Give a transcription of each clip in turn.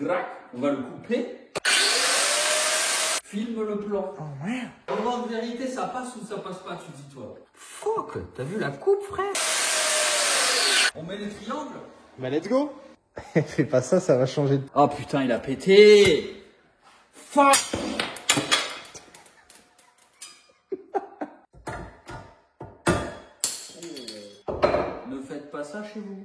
crac, on va le couper. Filme le plan. Oh merde. Au moment de vérité, ça passe ou ça passe pas, tu dis toi. Fuck, t'as vu la coupe, frère? On met les triangles. Bah let's go. Fais pas ça, ça va changer de... Oh putain, il a pété. Fuck. Ne faites pas ça chez vous.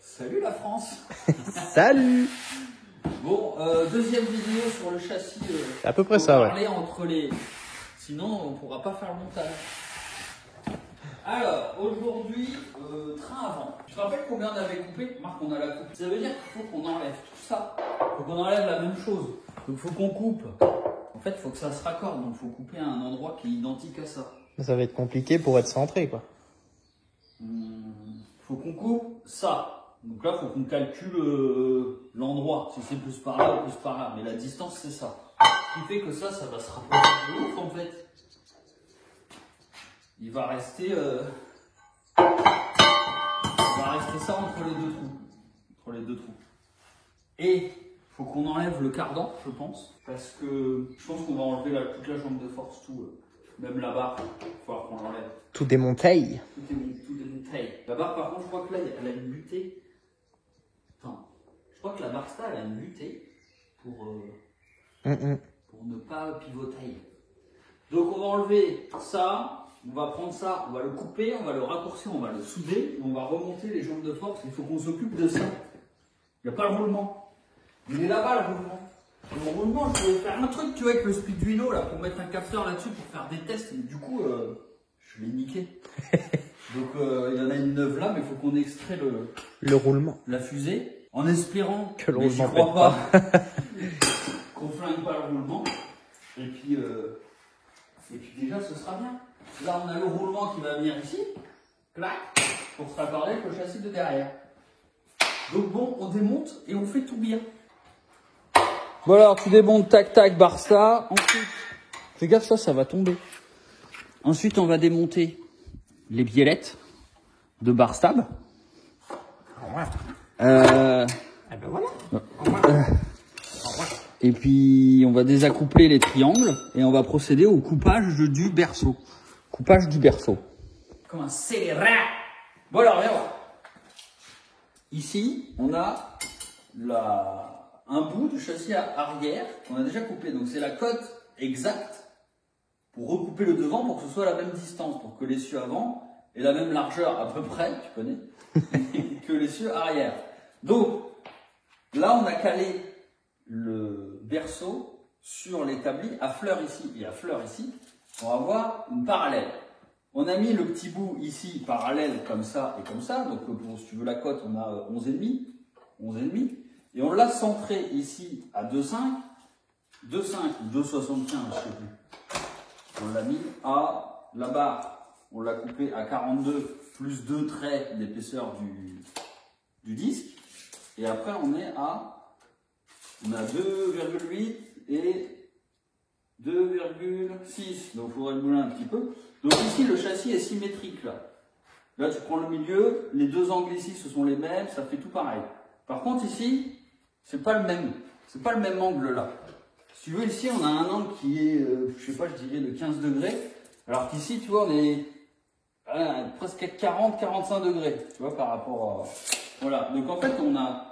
Salut la France. Salut. Bon, deuxième vidéo sur le châssis. C'est à peu près ça, ouais. Parler entre les... Sinon, on pourra pas faire le montage. Alors, aujourd'hui, train avant. Tu te rappelles combien on avait coupé? Marc, on a la coupe. Ça veut dire qu'il faut qu'on enlève tout ça. Il faut qu'on enlève la même chose. Donc, il faut qu'on coupe. En fait, il faut que ça se raccorde. Donc, il faut couper à un endroit qui est identique à ça. Ça va être compliqué pour être centré, quoi. Faut qu'on coupe ça. Donc là, il faut qu'on calcule l'endroit. Si c'est plus par là ou plus par là. Mais la distance, c'est ça. Ce qui fait que ça va se rapprocher de ouf, en fait. Il va rester ça entre les deux trous. Entre les deux trous. Et il faut qu'on enlève le cardan, je pense. Parce que je pense qu'on va enlever toute la jambe de force, tout. Même la barre, il va falloir qu'on l'enlève. Tout démonteil. Tout démonteil. La barre, par contre, je crois que là, elle a une butée. Attends. Je crois que la barre, elle a une butée pour ne pas pivoter. Donc, on va enlever ça. On va prendre ça, on va le couper, on va le raccourcir, on va le souder, on va remonter les jambes de force. Il faut qu'on s'occupe de ça. Il n'y a pas le roulement. Il est là-bas le roulement. Le roulement, je voulais faire un truc, tu vois, avec le Speeduino, là, pour mettre un capteur là-dessus pour faire des tests. Mais du coup, je l'ai niqué. Donc, il y en a une neuve là, mais il faut qu'on extrait le roulement. La fusée, en espérant que le mais j'y roulement crois pas, qu'on flingue pas le roulement. Et puis déjà, ce sera bien. Là, on a le roulement qui va venir ici, clac, pour se raccorder avec le châssis de derrière. Donc bon, on démonte et on fait tout bien. Bon alors, tu démontes, tac, tac, Barça. Ensuite, fais gaffe, ça va tomber. Ensuite, on va démonter les biellettes de Barstab. Et puis, on va désaccoupler les triangles et on va procéder au coupage du berceau. Coupage du berceau. Comme un scélérat. Bon alors, viens voir. Ici, on a un bout du châssis arrière qu'on a déjà coupé. Donc, c'est la cote exacte pour recouper le devant pour que ce soit la même distance. Pour que l'essieu avant ait la même largeur à peu près, tu connais, que l'essieu arrière. Donc, là, on a calé le berceau sur l'établi à fleur ici et à fleur ici. On va avoir une parallèle. On a mis le petit bout ici parallèle comme ça et comme ça. Donc pour, si tu veux la cote, on a 11,5. 11,5. Et on l'a centré ici à 2,5. 2,5 ou 2,75, je sais plus. On l'a mis à la barre. On l'a coupé à 42 plus 2 traits d'épaisseur du disque. Et après on a 2,8 et 2,6, donc il faudrait le bouger un petit peu. Donc ici le châssis est symétrique là. Là tu prends le milieu, les deux angles ici ce sont les mêmes, ça fait tout pareil. Par contre ici, c'est pas le même angle là. Si tu veux ici on a un angle qui est, je sais pas, je dirais de 15 degrés, alors qu'ici tu vois on est presque à 40-45 degrés, tu vois par rapport à... Voilà, donc en fait on a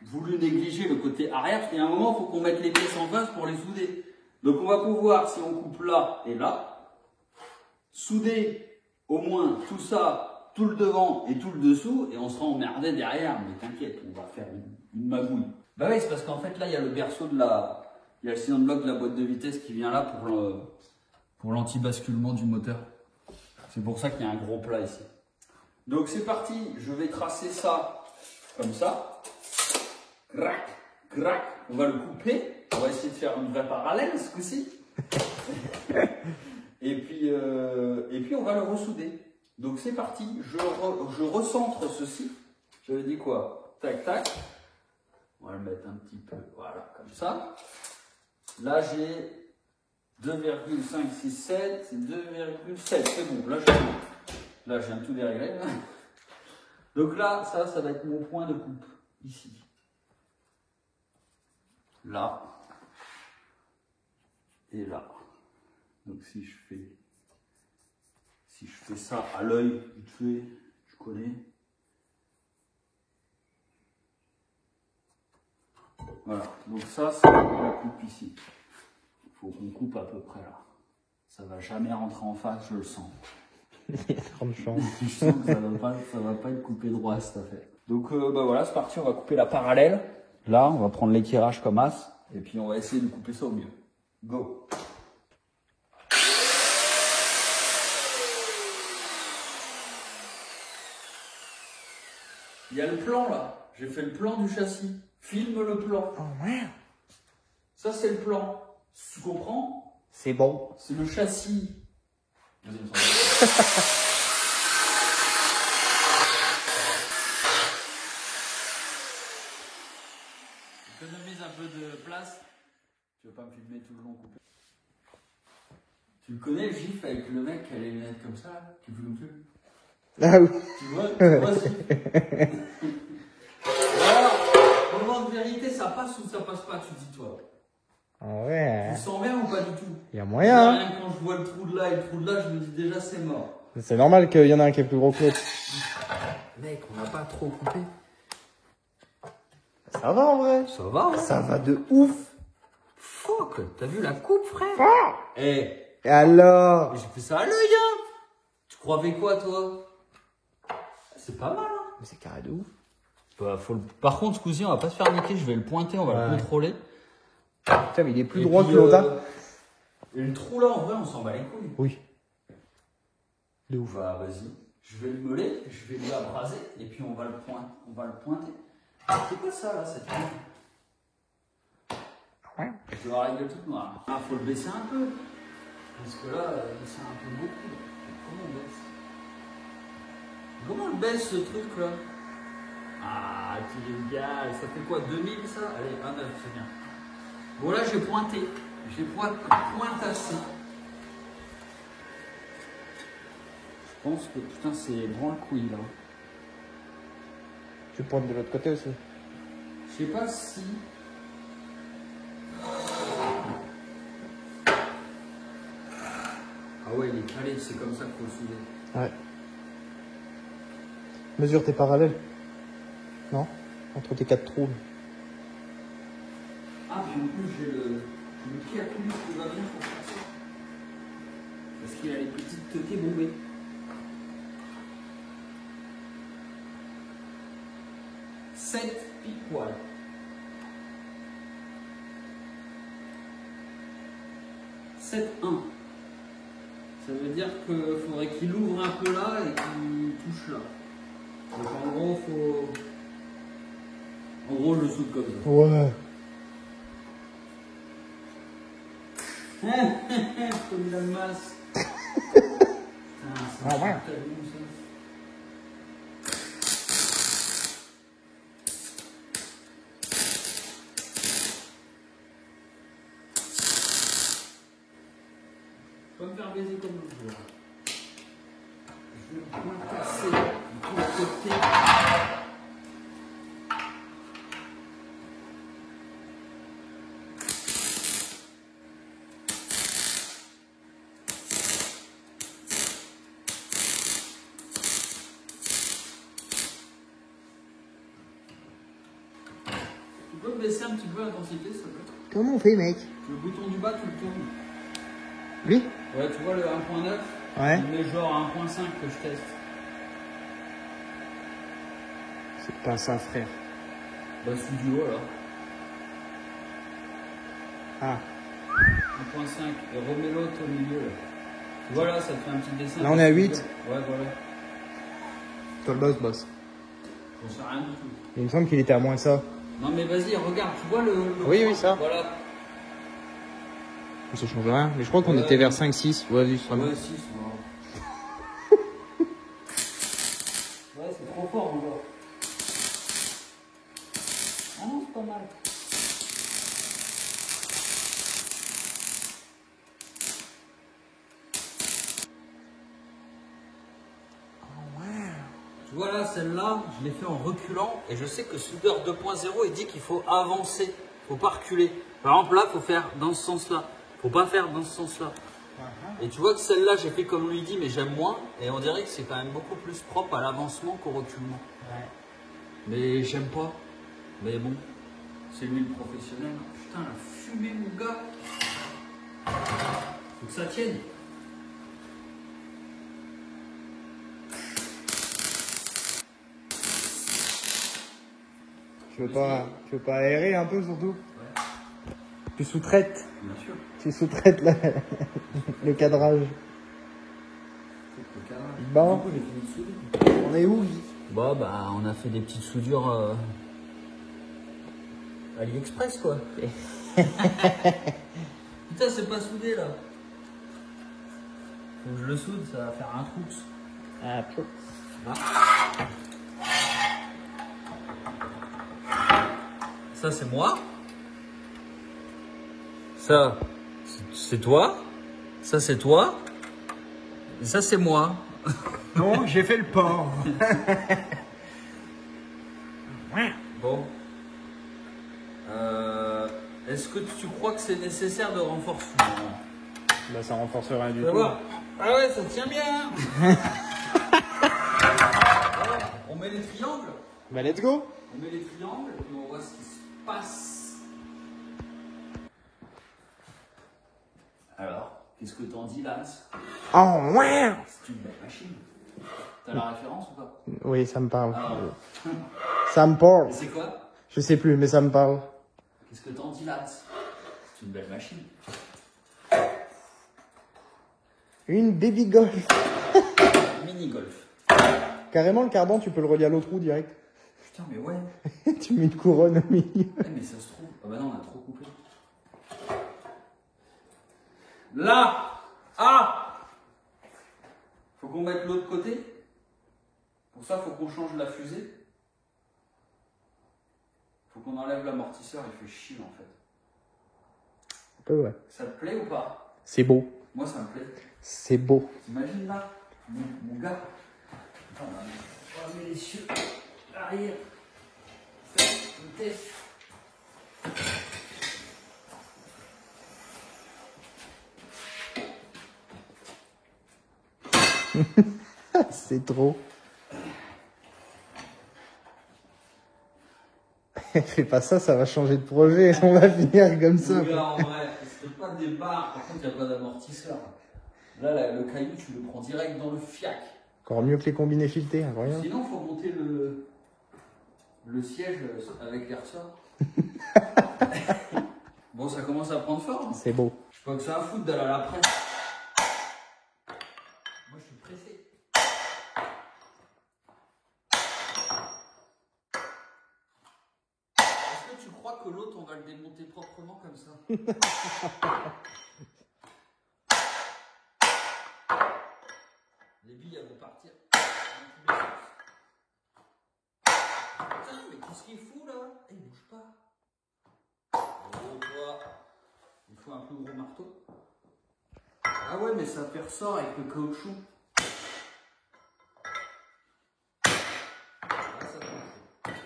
voulu négliger le côté arrière, parce qu'il y a un moment il faut qu'on mette les pièces en face pour les souder. Donc on va pouvoir, si on coupe là et là, souder au moins tout ça, tout le devant et tout le dessous, et on sera emmerdé derrière, mais t'inquiète, on va faire une magouille. Bah oui, c'est parce qu'en fait là il y a le berceau il y a le cylinder bloc de la boîte de vitesse qui vient là pour l'anti-basculement du moteur. C'est pour ça qu'il y a un gros plat ici. Donc c'est parti, je vais tracer ça comme ça. Crac, crac, on va le couper. On va essayer de faire une vraie parallèle ce coup-ci. et puis on va le ressouder. Donc c'est parti, je recentre ceci. J'avais dit quoi? Tac, tac. On va le mettre un petit peu, voilà, comme ça. Là j'ai 2,567, c'est 2,7. C'est bon, là, je viens de tout dérégler. Donc là, ça va être mon point de coupe, ici. Là. Et là. Donc si je fais ça à l'œil, vite fait, je connais. Voilà, donc ça, c'est la coupe ici. Il faut qu'on coupe à peu près là. Ça va jamais rentrer en face, je le sens. Il y a trop de chance. Je sens que ça va pas être coupé droit cette affaire. Donc bah voilà, c'est parti, on va couper la parallèle. Là, on va prendre l'étirage comme as, et puis on va essayer de couper ça au mieux. Go! Il y a le plan là, j'ai fait le plan du châssis. Filme le plan. Oh merde. Ça c'est le plan. Tu comprends? C'est bon. C'est le châssis. Vas-y, économise un peu de place. Tu veux pas me filmer tout le long coupé? Tu le connais le gif avec le mec qui a les lunettes comme ça, là, qui fait comme ça? Ah oui. Tu vois ce gif? Voilà. Moment de vérité, ça passe ou ça passe pas, tu dis toi? Ah ouais. Tu sens bien ou pas du tout? Il y a moyen. Rien que quand je vois le trou de là et le trou de là, je me dis déjà c'est mort. C'est normal qu'il y en a un qui est plus gros que l'autre. Mec, on n'a pas trop coupé. Ça va en vrai. Ça va, hein? Ça va de ouf. Fuck, t'as vu la coupe, frère? Eh, Et alors? j'ai fait ça à l'œil, hein? Tu croyais quoi, toi? C'est pas mal, hein? Mais c'est carré de ouf. Bah, Par contre, ce coup-ci, on va pas se faire niquer, je vais le pointer, on va le contrôler. Putain, mais il est plus Et droit puis, que l'autre. Et le trou là, en vrai, on s'en bat les couilles. Oui. De ouf. Bah, vas-y. Je vais le meuler, je vais lui abraser, et puis on va le pointer. C'est quoi ça, là, cette coupe? Ouais. Je vais avoir la gueule toute noire. Ah, faut le baisser un peu. Parce que là, c'est un peu beaucoup. Comment on le baisse, ce truc là? Ah, tu gars, ça fait quoi, 2000 ça? Allez, 1,9, c'est bien. Bon, là, j'ai pointé. J'ai pointassé. Je pense que putain, c'est grand le couille là. Tu pointes de l'autre côté aussi. Je sais pas si. Ah ouais, il est calé, c'est comme ça qu'il faut le souder. Ouais. Mesure tes parallèles. Non? Entre tes 4 trous. Ah, puis en plus, j'ai le pied à coulis qui va bien pour faire ça. Parce qu'il a les petites teutés bombées. Sept pile poil. Sept 1. Ça veut dire qu'il faudrait qu'il ouvre un peu là et qu'il touche là. Donc en gros, En gros, je le soude comme ça. Ouais. Comme il a le masse. Ah ouais. Je vais me faire baiser comme le jour. Je vais le point casser de tous les côtés. Tu peux baisser un petit peu l'intensité, s'il te plaît? Comment on fait, mec? Le bouton du bas, tu le tournes. Lui? Ouais, tu vois le 1.9? Ouais. Il met genre 1.5 que je teste. C'est pas ça, frère. Bah, celui du haut alors. Ah. 1.5. Et remets l'autre au milieu là. Voilà, ça te fait un petit dessin. Là, on est à 8. Ouais, voilà. Toi, le boss. J'en sais rien du tout. Il me semble qu'il était à moins que ça. Non, mais vas-y, regarde, tu vois le. Oui, oui, ça. Voilà. Ça change rien. Mais je crois qu'on Ouais. était vers 5-6. Ouais, vas-y, c'est Ouais, bon. 6, ouais, c'est trop fort encore. Ah non, c'est pas mal. vois là, celle-là, je l'ai fait en reculant et je sais que soudeur 2.0, il dit qu'il faut avancer, il ne faut pas reculer. Par exemple, là, il faut faire dans ce sens-là, il ne faut pas faire dans ce sens-là. Et tu vois que celle-là, j'ai fait comme lui dit, mais j'aime moins. Et on dirait que c'est quand même beaucoup plus propre à l'avancement qu'au reculement. Ouais. Mais j'aime pas. Mais bon, c'est lui le professionnel. Putain, la fumée, mon gars. Faut que ça tienne. Tu veux pas aérer un peu surtout? Ouais, Tu sous-traites. bien sûr. Tu sous-traites le cadrage. Bon. Du coup, j'ai fini de souder. On est où, Guy? Bon, bah, on a fait des petites soudures AliExpress, quoi. Putain, c'est pas soudé, là. Faut que je le soude, ça va faire un trou. Ah, peu. Ça, c'est moi. Ça, c'est toi. Ça, c'est toi. Et ça, c'est moi. Non, j'ai fait le porc. Bon. Est-ce que tu crois que c'est nécessaire de renforcement? Bah, ça renforce rien du Tu vas tout. voir. Ah ouais, ça tient bien. Alors, on met les triangles. Bah, let's go. On met les triangles et on voit ce qui se passe. Alors, qu'est-ce que t'en dis, Lance? Oh, ouais. C'est une belle machine. T'as la référence ou pas? Oui, ça me parle. Ah. Ça me parle. Et c'est quoi? Je sais plus, mais ça me parle. Qu'est-ce que t'en dis, Lance? C'est une belle machine. Une baby golf. Mini-golf. Carrément, le cardan, tu peux le relier à l'autre roue direct. Putain, mais ouais. Tu mets une couronne au milieu. Ouais, mais ça se trouve. Ah bah non, on a trop coupé. Là! Ah! Faut qu'on mette l'autre côté. Pour ça, faut qu'on change la fusée. Faut qu'on enlève l'amortisseur, il fait chier en fait. Un peu, ouais. Ça te plaît ou pas? C'est beau. Moi, ça me plaît. C'est beau. T'imagines là, mon gars. Attends, on va mettre les cieux arrière. Fais une tête. C'est trop. Fais pas ça, ça va changer de projet. On va finir comme ça. Mon gars, en vrai, c'est pas des barres. Par contre, il n'y a pas d'amortisseur. Là, le caillou, tu le prends direct dans le fiac. Encore mieux que les combinés filetés, incroyable. Sinon, il faut monter le siège avec les ressorts. Bon, ça commence à prendre forme. C'est beau. Je sais pas que c'est un foot d'aller à la presse. Moi, je suis pressé. Est-ce que tu crois que l'autre, on va le démonter proprement comme ça? Les billes, elles vont partir. Putain, mais qu'est-ce qu'il fout là? Il bouge pas. Oh, toi. Il faut un plus gros marteau. Ah ouais, mais ça fait ressort avec le caoutchouc. Là, ça touche.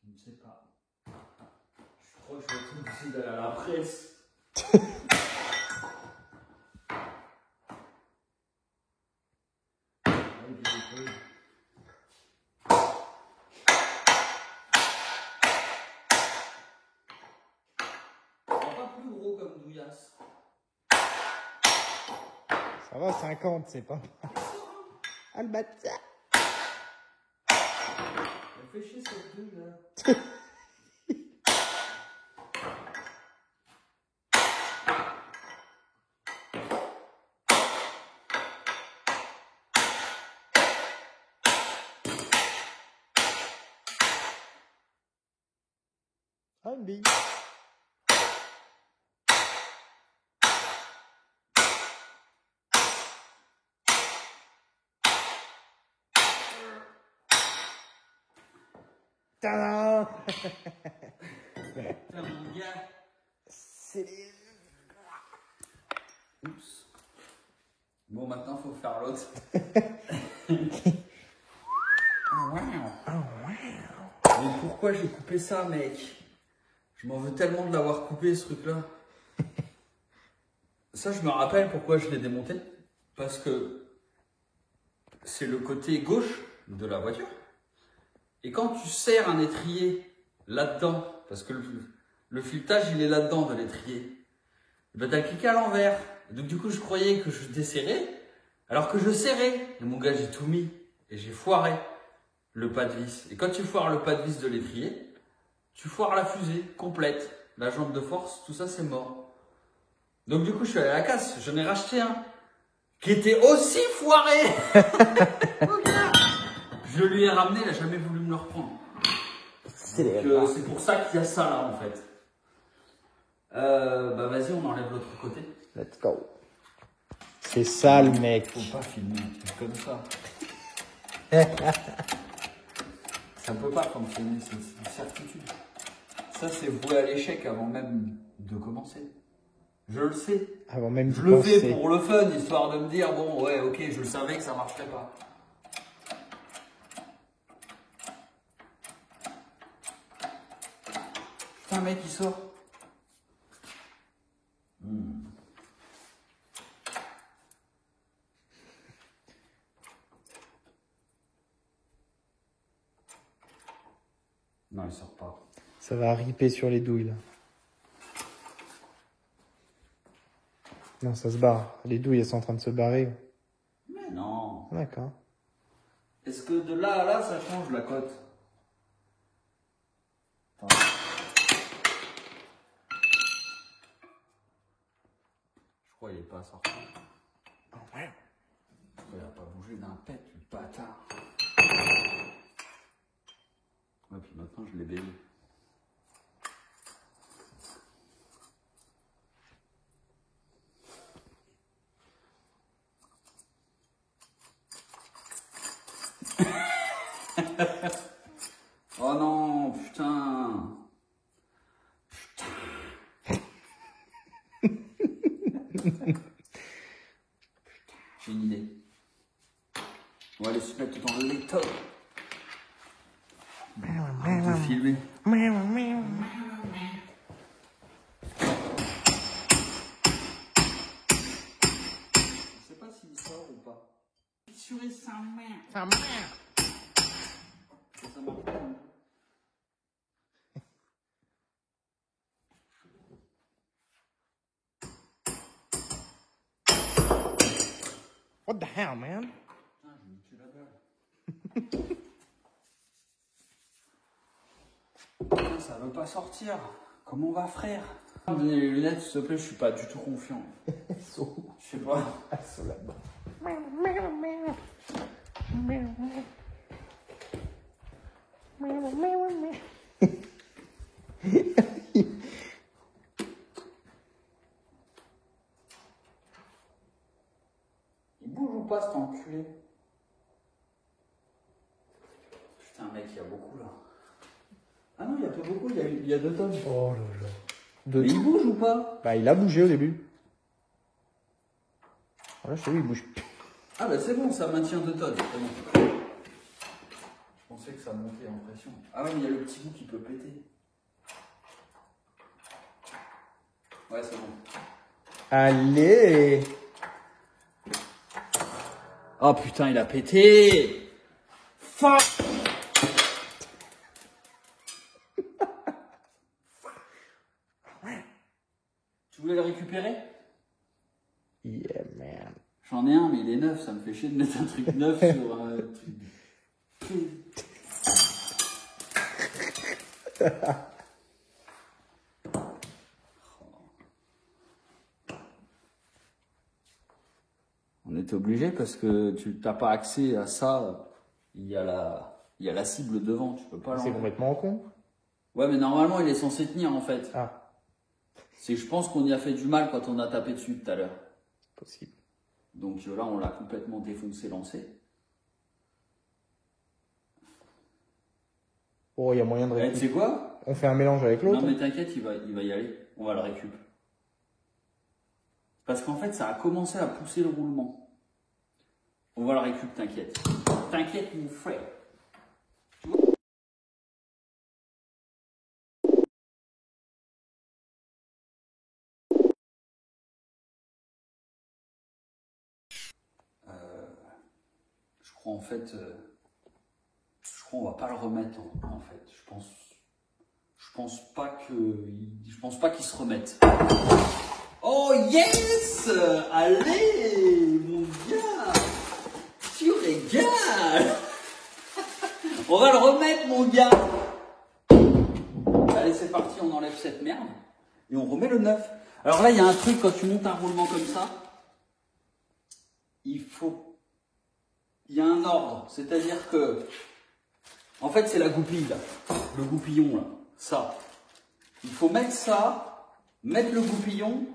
Je ne sais pas. Je crois que je vais être obligé d'aller à la presse. Pas plus gros comme douillasse. Ça va, 50, c'est pas. Ah, le bâtard. Elle fait chier cette douille là. Ah, une bille. Tadam. Putain, mon gars. C'est les... Oups. Bon, maintenant, il faut faire l'autre. Mais pourquoi j'ai coupé ça, mec? Je m'en veux tellement de l'avoir coupé, ce truc-là. Ça, je me rappelle pourquoi je l'ai démonté. Parce que c'est le côté gauche de la voiture. Et quand tu serres un étrier là-dedans, parce que le filetage, il est là-dedans de l'étrier, ben, tu as cliqué à l'envers. Donc du coup, je croyais que je desserrais, alors que je serrais. Et mon gars, j'ai tout mis. Et j'ai foiré le pas de vis. Et quand tu foires le pas de vis de l'étrier, tu foires la fusée complète. La jante de force, tout ça, c'est mort. Donc du coup, je suis allé à la casse. J'en ai racheté un qui était aussi foiré. Je lui ai ramené, il n'a jamais voulu me le reprendre. C'est pour ça qu'il y a ça là, en fait. Bah vas-y, on enlève l'autre côté. Let's go. C'est sale, mec. Faut pas filmer un truc comme ça. Ça peut pas fonctionner, c'est une certitude. Ça, c'est voué à l'échec avant même de commencer. Je le sais. Avant même je le fais pour le fun, histoire de me dire, bon, ouais, ok, je savais que ça marcherait pas. Putain, mec, il sort. Non, il sort pas. Ça va ripper sur les douilles, là. Non, ça se barre. Les douilles, elles sont en train de se barrer. Mais non. D'accord. Est-ce que de là à là, ça change la cote? Attends. Je crois qu'il est pas sorti. Oh, ouais. Il a pas bougé d'un pet, le bâtard. Ouais, puis maintenant, je l'ai baigné. Oh non, putain. J'ai une idée. On va aller se mettre dans l'étau. Arrête de filmer. Je sais pas s'il sort ou pas. Fissurer sa mère. Sa mère. Ça marche pas, hein. What the hell, man? Putain, je me tue la balle. Putain, ça veut pas sortir. Comment on va, frère? Donnez les lunettes, s'il te plaît, je suis pas du tout confiant. Je sais pas. Elles sont là-bas. Il bouge ou pas cet enculé? Putain, mec, il y a beaucoup là. Ah non, il y a pas beaucoup, il y a 2 tonnes. Oh là là. Mais il bouge ou pas? Bah, il a bougé au début. Voilà, je te dis, il bouge. Ah bah c'est bon, ça maintient 2 tonnes. C'est bon. Je pensais que ça montait en pression. Ah ouais, mais il y a le petit bout qui peut péter. Ouais, c'est bon. Allez! Oh putain, il a pété! Fuck! Tu voulais le récupérer? Yeah, man. J'en ai un, mais il est neuf, ça me fait chier de mettre un truc neuf sur un truc. On est obligé parce que tu n'as pas accès à ça. Il y a la cible devant, tu peux pas C'est l'enlever. complètement con. Ouais, mais normalement, il est censé tenir en fait. Ah, C'est je pense qu'on y a fait du mal quand on a tapé dessus tout à l'heure. possible. Donc là, on l'a complètement défoncé, lancé. Oh, il y a moyen de Tu sais récupérer. quoi? On fait un mélange avec l'autre. Non, mais t'inquiète, il va y aller. On va le récup. Parce qu'en fait, ça a commencé à pousser le roulement. On va le récup, t'inquiète. T'inquiète, mon frère. Je crois en fait, je crois on va pas le remettre en fait. Je pense pas qu'il se remette. Oh yes, allez mon gars, tu régales. On va le remettre mon gars. Allez c'est parti, on enlève cette merde et on remet le neuf. Alors là il y a un truc quand tu montes un roulement comme ça, il y a un ordre, c'est-à-dire que, en fait, c'est la goupille, là, le goupillon, là, ça. Il faut mettre ça, mettre le goupillon,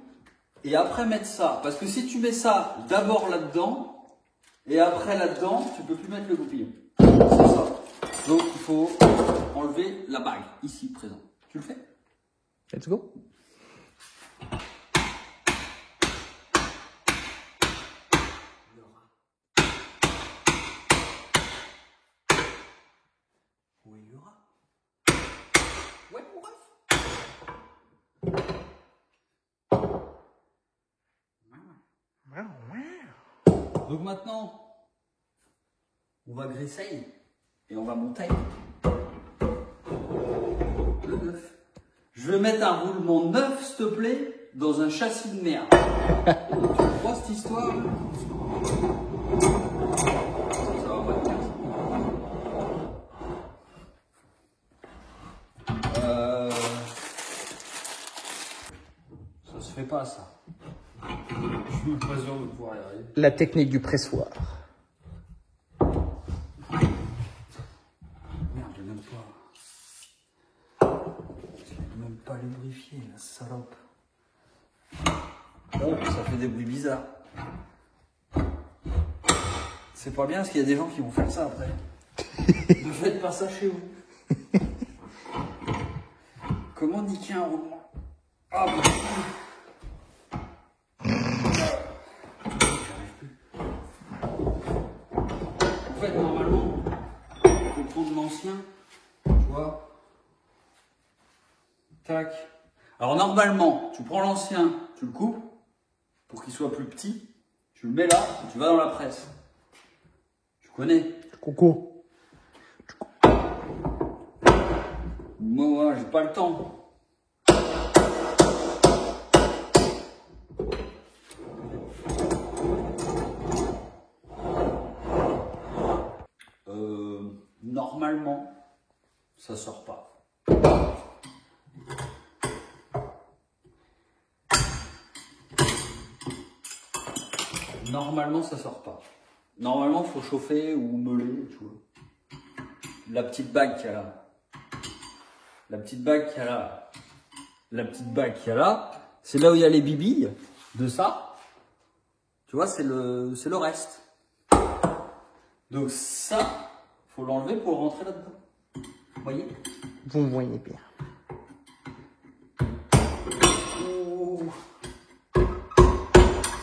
et après mettre ça. Parce que si tu mets ça d'abord là-dedans, et après là-dedans, tu peux plus mettre le goupillon. C'est ça. Donc, il faut enlever la bague, ici, présent. Tu le fais? Let's go. Où il y aura. Ouais, mon ref. Donc maintenant, on va graisser et on va monter le neuf. Je vais mettre un roulement neuf, s'il te plaît, dans un châssis de merde. Tu crois cette histoire? Ça va pas te faire. Ça se fait pas ça. Je suis pas sûr de pouvoir y arriver. La technique du pressoir. Merde, j'ai même pas. J'ai même pas lubrifié, la salope. Oh, ça fait des bruits bizarres. C'est pas bien parce qu'il y a des gens qui vont faire ça après. Ne faites pas ça chez vous. Comment niquer un roulement? Ah bah. En fait, normalement, il faut prendre l'ancien, tu vois. Tac. Alors normalement, tu prends l'ancien, tu le coupes pour qu'il soit plus petit, tu le mets là et tu vas dans la presse. Tu connais? Coucou. Moi, j'ai pas le temps. Normalement, ça sort pas. Normalement, ça sort pas. Normalement, il faut chauffer ou meuler, tu vois. La petite bague qu'il y a là. La petite bague qu'il y a là. La petite bague qu'il y a là, c'est là où il y a les bibilles de ça. Tu vois, c'est le reste. Donc ça, faut l'enlever pour rentrer là-dedans. Vous voyez? Vous me voyez bien. Oh.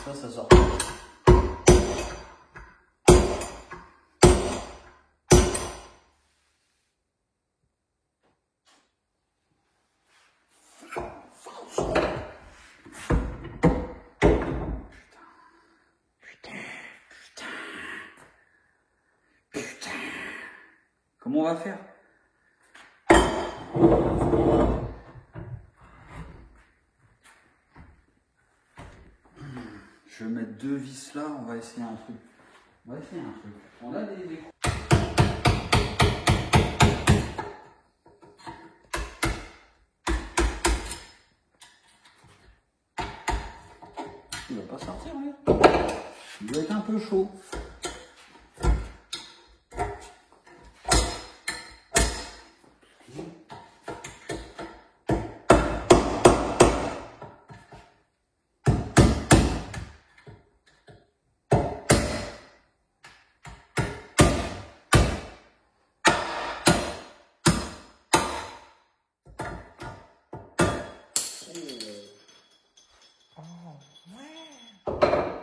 Ça sort. Comment on va faire? Je vais mettre deux vis là, on va essayer un truc. On a des... Il va pas sortir, regarde. Il doit être un peu chaud.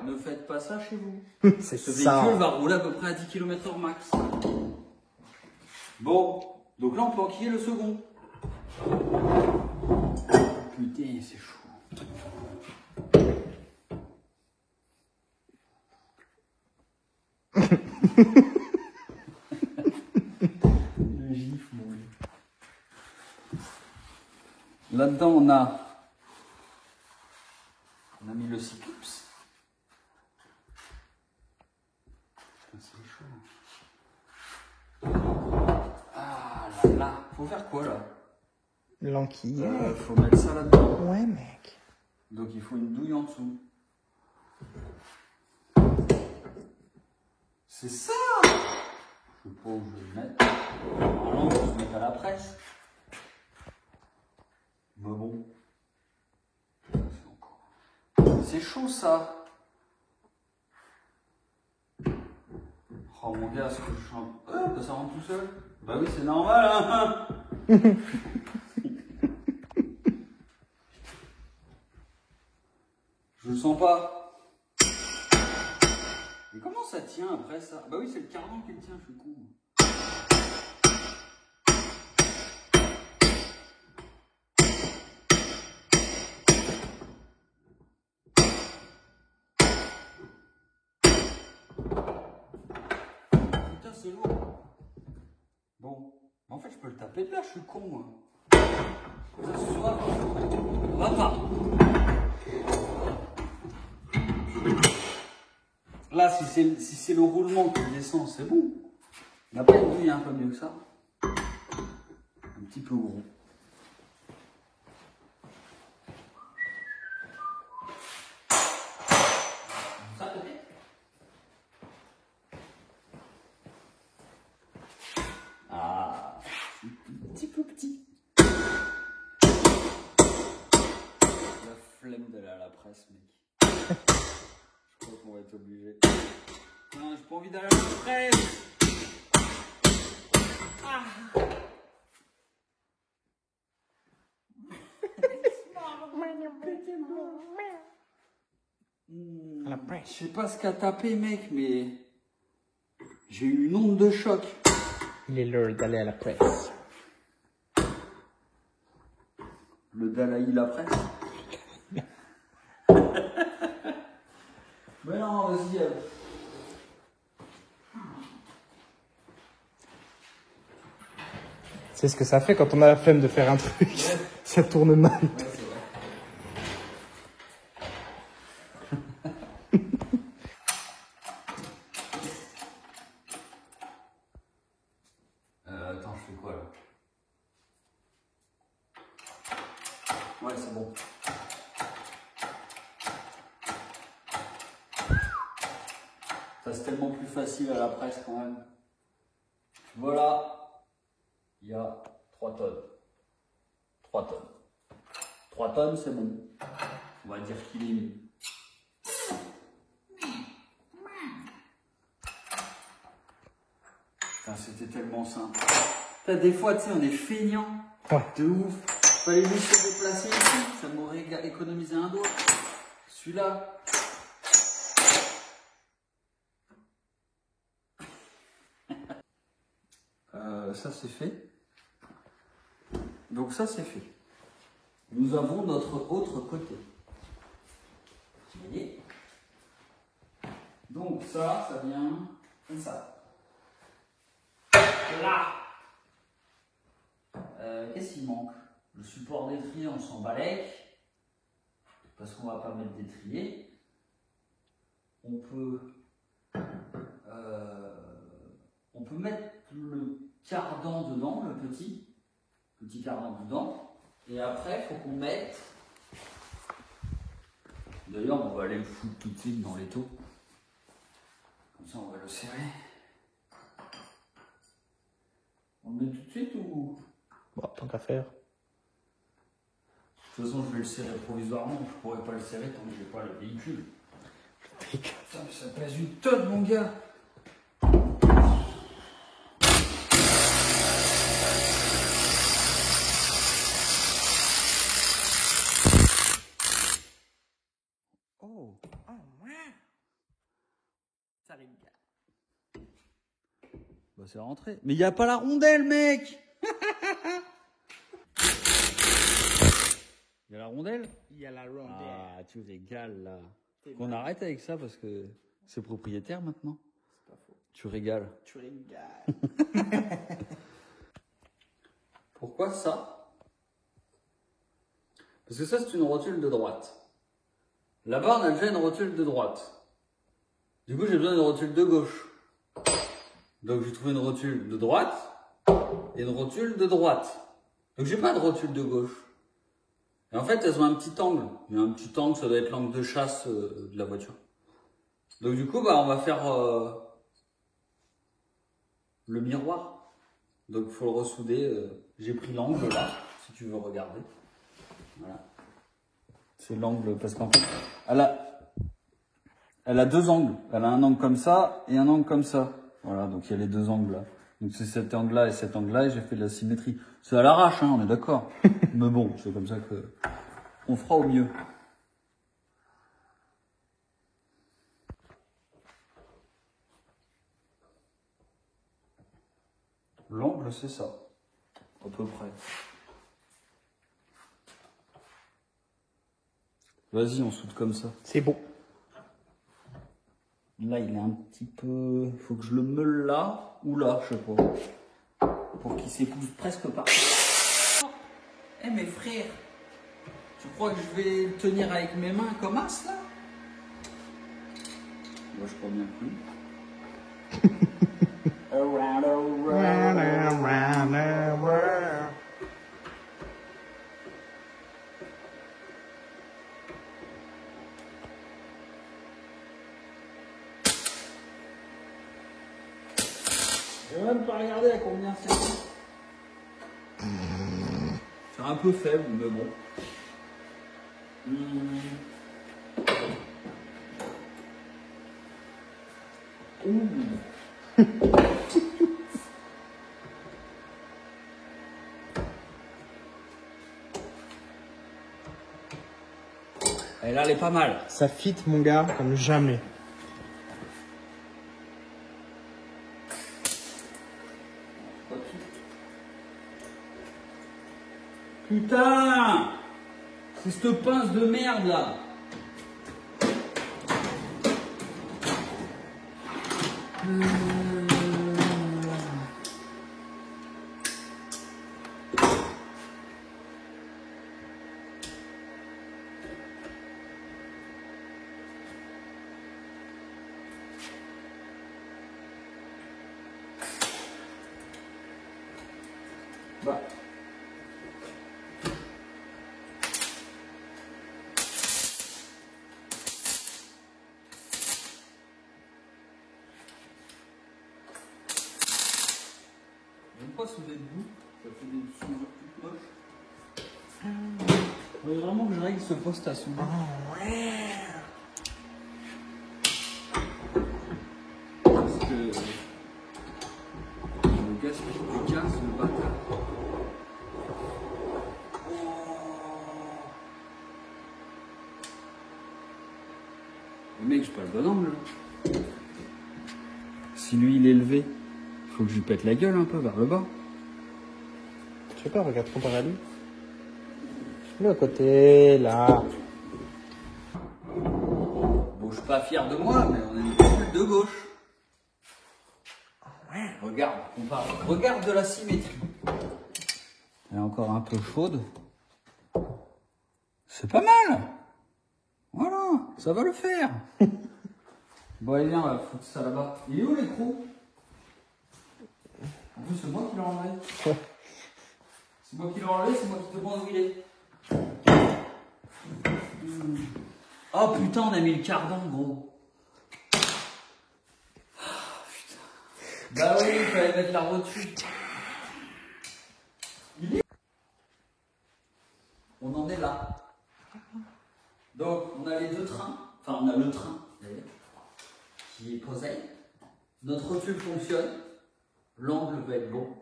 Ne faites pas ça chez vous. C'est Ce ça. véhicule va rouler à peu près à 10 km/h max. Bon, donc là on peut enquiller le second. Putain, c'est chaud. Le gif, mon gars. Là-dedans, on a mis le Cyclops. Putain, c'est chaud. Ah là là. Faut faire quoi là? L'enquille. Faut mettre ça là-dedans. Ouais, mec. Donc il faut une douille en dessous. C'est ça! Je sais pas où je vais le mettre. Normalement, on peut se mettre à la presse. Mais bon. C'est chaud ça. Oh mon gars, est-ce que je chante? Ouais, ça rentre tout seul. Bah oui, c'est normal, hein. Je le sens pas. Mais comment ça tient après ça? Bah oui, c'est le cardan qui le tient, je suis con. Putain, c'est lourd. Bon. En fait, je peux le taper de là, je suis con, moi. Ça se soit. Va pas. Là, si c'est le roulement qui descend, c'est bon. Il n'y a pas une douille un peu mieux que ça. Un petit peu gros. Ça peut-être. Ah, un petit peu petit. La flemme d'aller à la presse, mec. Je crois qu'on va être obligé. Non, j'ai pas envie d'aller à la presse. Ah. À la presse. Je sais pas ce qu'a tapé, mec, mais j'ai eu une onde de choc. Il est l'heure d'aller à la presse. Le Dalai la presse. Mais non, vas-y. C'est ce que ça fait quand on a la flemme de faire un truc. Ouais. Ça tourne mal. Ouais, c'est vrai. Attends, je fais quoi là? Ouais, c'est bon. Ça, c'est tellement plus facile à la presse quand même. Voilà. Il y a 3 tonnes. 3 tonnes. 3 tonnes, c'est bon. On va dire qu'il est mis. Putain, c'était tellement simple. Putain, des fois, tu sais, on est feignant. Ouais. De ouf. Fallait juste se déplacer ici. Ça m'aurait économisé un doigt. Celui-là. Ça, c'est fait. Donc ça, c'est fait. Nous avons notre autre côté. Vous voyez? Donc ça vient comme ça. Là. Qu'est-ce qu'il manque? Le support d'étrier, on s'en balèque. Parce qu'on va pas mettre d'étrier. On peut mettre le cardan dedans, le petit cardan dedans. Et après, il faut qu'on mette. D'ailleurs, on va aller le foutre tout de suite dans l'étau. Comme ça, on va le serrer. On le met tout de suite ou? Bon, tant qu'à faire. De toute façon, je vais le serrer provisoirement. Je pourrais pas le serrer tant que j'ai pas le véhicule. Putain, mais ça pèse une tonne, mon gars. Oh, ouais. Ça régale. Bah c'est rentré. Mais il n'y a pas la rondelle, mec. Il y a la rondelle? Il y a la rondelle. Ah, tu régales là. T'es Qu'on arrête avec ça parce que c'est propriétaire maintenant. C'est pas faux. Tu régales. Tu régales. Pourquoi ça? Parce que ça, c'est une rotule de droite. Là-bas, on a déjà une rotule de droite. Du coup, j'ai besoin d'une rotule de gauche. Donc, j'ai trouvé une rotule de droite et une rotule de droite. Donc, j'ai pas de rotule de gauche. Et en fait, elles ont un petit angle. Il y a un petit angle, ça doit être l'angle de chasse de la voiture. Donc, du coup, bah, on va faire le miroir. Donc, il faut le ressouder. J'ai pris l'angle là, si tu veux regarder. Voilà. C'est l'angle, parce qu'en fait, elle a deux angles. Elle a un angle comme ça et un angle comme ça. Voilà, donc il y a les deux angles là. Donc c'est cet angle-là et cet angle-là et j'ai fait de la symétrie. C'est à l'arrache, hein, on est d'accord. Mais bon, c'est comme ça que on fera au mieux. L'angle, c'est ça. À peu près. Vas-y, on soude comme ça. C'est bon. Là, il est un petit peu... Faut que je le meule là ou là, je sais pas. Pour qu'il s'épouse presque partout. Eh mes frères, tu crois que je vais le tenir avec mes mains comme as là? Moi, je crois bien plus. Around, around. Je vais même pas regarder à combien c'est. C'est un peu faible, mais bon. Et là, elle est pas mal. Ça fit, mon gars, comme jamais. Putain! C'est cette pince de merde là! Bah. J'aime pas souder debout, ça fait des soudures toutes moches. Il faudrait vraiment que je règle ce poste à souder. Parce que le gaspille du gaz, le bâtard. Le mec, j'ai pas le bon angle là. Si lui il est élevé, faut que je lui pète la gueule un peu vers le bas. Je sais pas, regarde comparé à lui. Le côté, là. Bon, je suis pas fier de moi, mais on a une rotule de gauche. Ouais. Regarde, compare. Regarde de la symétrie. Elle est encore un peu chaude. C'est pas mal. Voilà, ça va le faire. Bon, allez, viens, on va foutre ça là-bas. Il est où l'écrou? En plus, c'est moi qui l'ai enlevé. C'est moi qui l'ai enlevé, c'est moi qui te demande où il est. Oh putain, on a mis le cardan, gros. Oh, putain. Bah oui, il fallait mettre la rotule. On en est là. Donc, on a les deux trains. Enfin, on a le train, d'ailleurs, qui est posé. Notre rotule fonctionne. L'angle va être bon.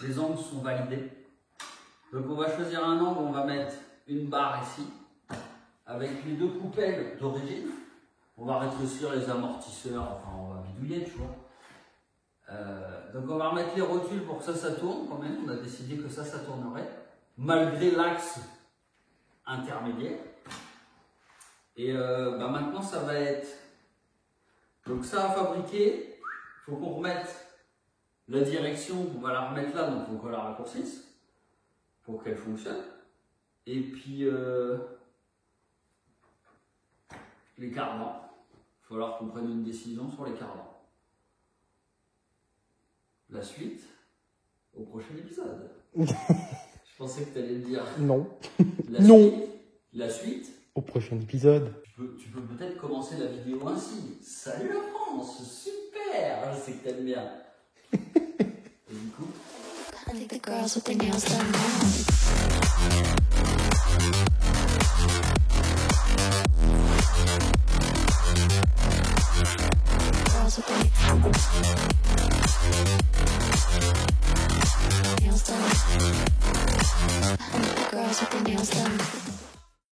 Les angles sont validés. Donc, on va choisir un angle. On va mettre une barre ici. Avec les deux coupelles d'origine. On va rétrécir les amortisseurs, enfin on va bidouiller, tu vois. Donc on va remettre les rotules pour que ça tourne quand même. On a décidé que ça tournerait, malgré l'axe intermédiaire. Et maintenant ça va être... Donc ça à fabriquer, il faut qu'on remette la direction, on va la remettre là, donc il faut qu'on la raccourcisse pour qu'elle fonctionne. Et puis les cardans, il va falloir qu'on prenne une décision sur les cardans. La suite au prochain épisode. Je pensais que tu allais le dire. Non. La suite Au prochain épisode. Tu peux peut-être commencer la vidéo ainsi. Salut la France, super. Je sais que t'aimes bien. Et du coup, I think the girls with their nails done now. Girls with their nails done. I think the girls with their nails done.